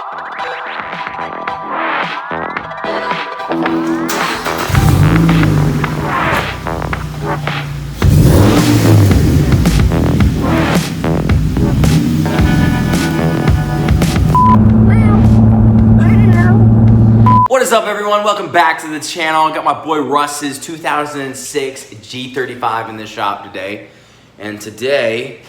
What is up, everyone? Welcome back to the channel. I got my boy Russ's 2006 G35 in the shop today. And today,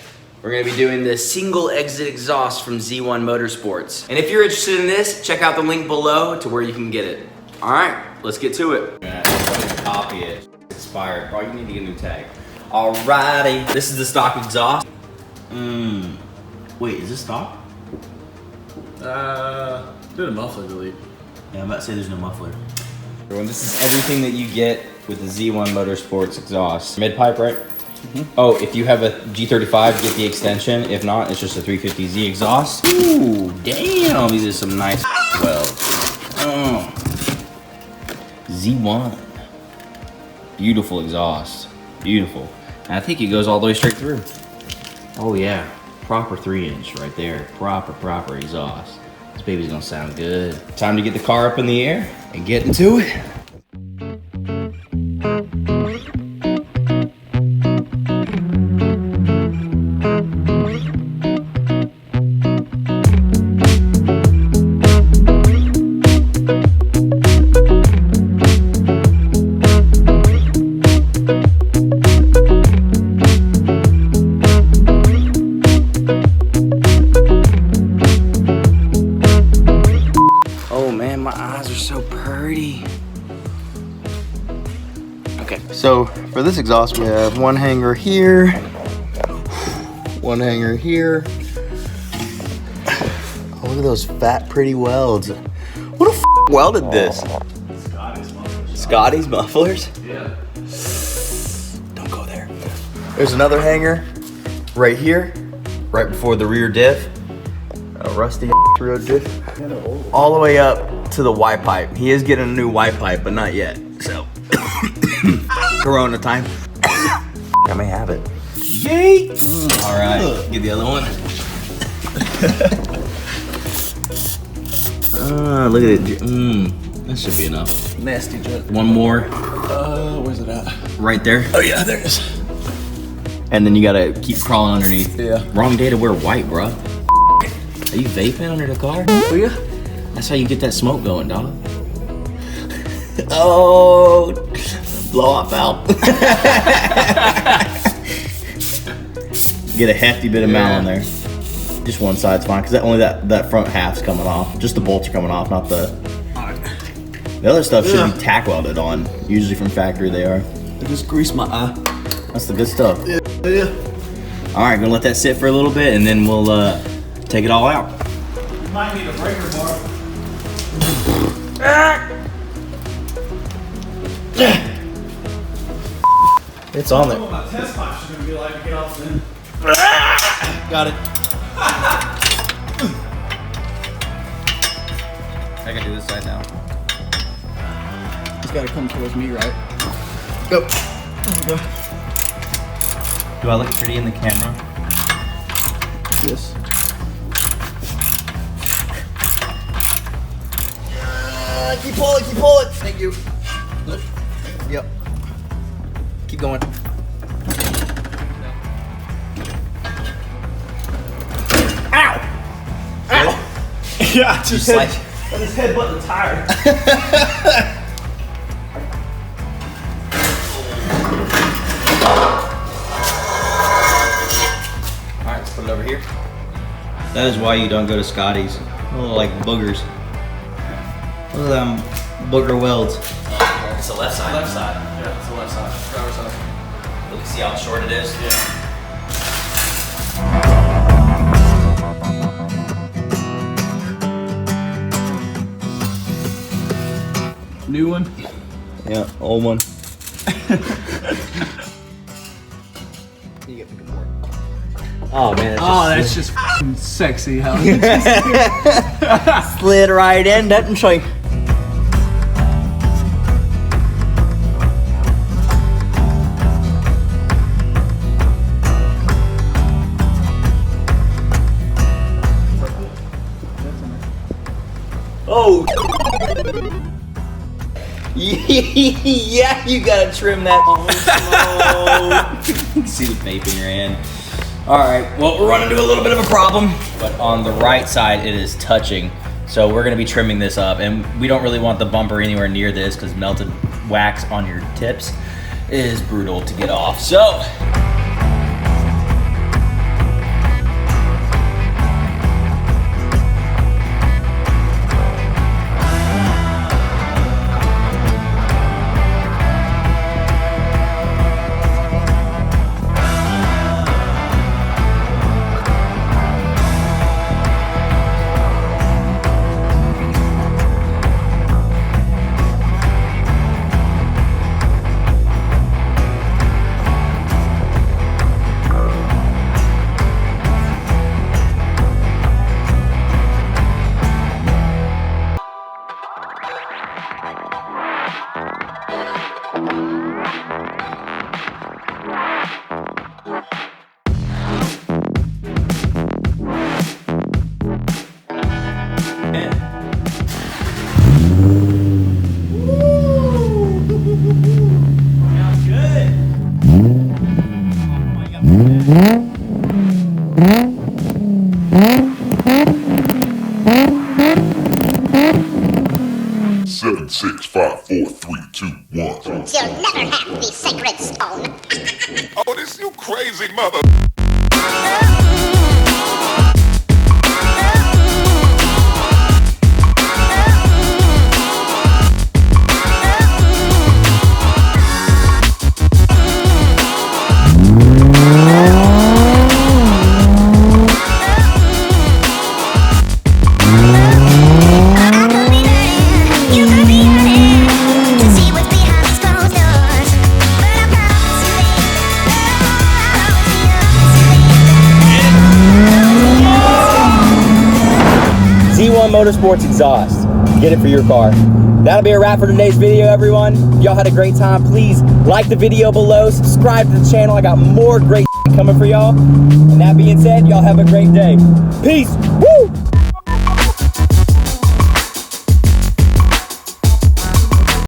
we're gonna be doing the single exit exhaust from Z1 MOTORSPORTS. And if you're interested in this, check out the link below to where you can get it. All right, let's get to it. I'm gonna copy it. It's expired. Bro, you need to get a new tag. Alrighty. This is the stock exhaust. Wait, is this stock? Did a muffler delete. Yeah, I'm about to say there's no muffler. Everyone, this is everything that you get with the Z1 Motorsports exhaust. Mid pipe, right? Mm-hmm. Oh, if you have a G35, get the extension. If not, it's just a 350Z exhaust. Ooh, damn, these are some nice welds. Oh. Z1. Beautiful exhaust. Beautiful. And I think it goes all the way straight through. Oh yeah, proper 3-inch right there. Proper exhaust. This baby's gonna sound good. Time to get the car up in the air and get into it. So for this exhaust, we have one hanger here, one hanger here. Oh, look at those fat, pretty welds. Who the f welded this? Scotties Mufflers. Scotties Mufflers? Yeah. Don't go there. There's another hanger right here, right before the rear diff. A rusty rear diff. All the way up to the Y pipe. He is getting a new Y pipe, but not yet, so. Corona time. I may have it. Yay! All right, get the other one. Look at it. That should be enough. Nasty jet. One more. Where's it at? Right there. Oh yeah, there it is. And then you gotta keep crawling underneath. Yeah. Wrong day to wear white, bro. Are you vaping under the car? Oh yeah. That's how you get that smoke going, dog. Oh. Blow off valve. Get a hefty bit of mal on there. Just one side's fine, because only that front half's coming off. Just the bolts are coming off, not the other stuff should be tack welded on. Usually from factory they are. I just greased my eye. That's the good stuff. Yeah. All right, gonna let that sit for a little bit, and then we'll take it all out. You might need a breaker bar. It's on there. What my test pipe's gonna be like to get off then. Got it. I can do this side now. It's gotta come towards me, right? Go. Do I look pretty in the camera? Yes. Keep pulling. Thank you. Yep. Keep going. Ow! Ow! Yeah, I just like headbutt the tire. Alright, let's put it over here. That is why you don't go to Scotties. Little like boogers. Look at them booger welds. It's the left side. Left side. Yeah, it's the left side. Driver's side. Look, see how short it is? Yeah. New one? Yeah, old one. You get the more. Oh man, that's just f***ing sexy how slid right in, doesn't she? Oh. Yeah, you gotta trim that. You can see the vape in your hand. All right, well, we're running into a little bit of a problem, but on the right side, it is touching. So we're gonna be trimming this up, and we don't really want the bumper anywhere near this because melted wax on your tips is brutal to get off. So. Seven, 6, 5, 4, 3, 2, 1. You'll never have the sacred stone. Oh, this you crazy mother. Z1 MOTORSPORTS exhaust. Get it for your car. That'll be a wrap for today's video, everyone. If y'all had a great time, please like the video below, subscribe to the channel. I got more great coming for y'all. And that being said, y'all have a great day. Peace. Woo!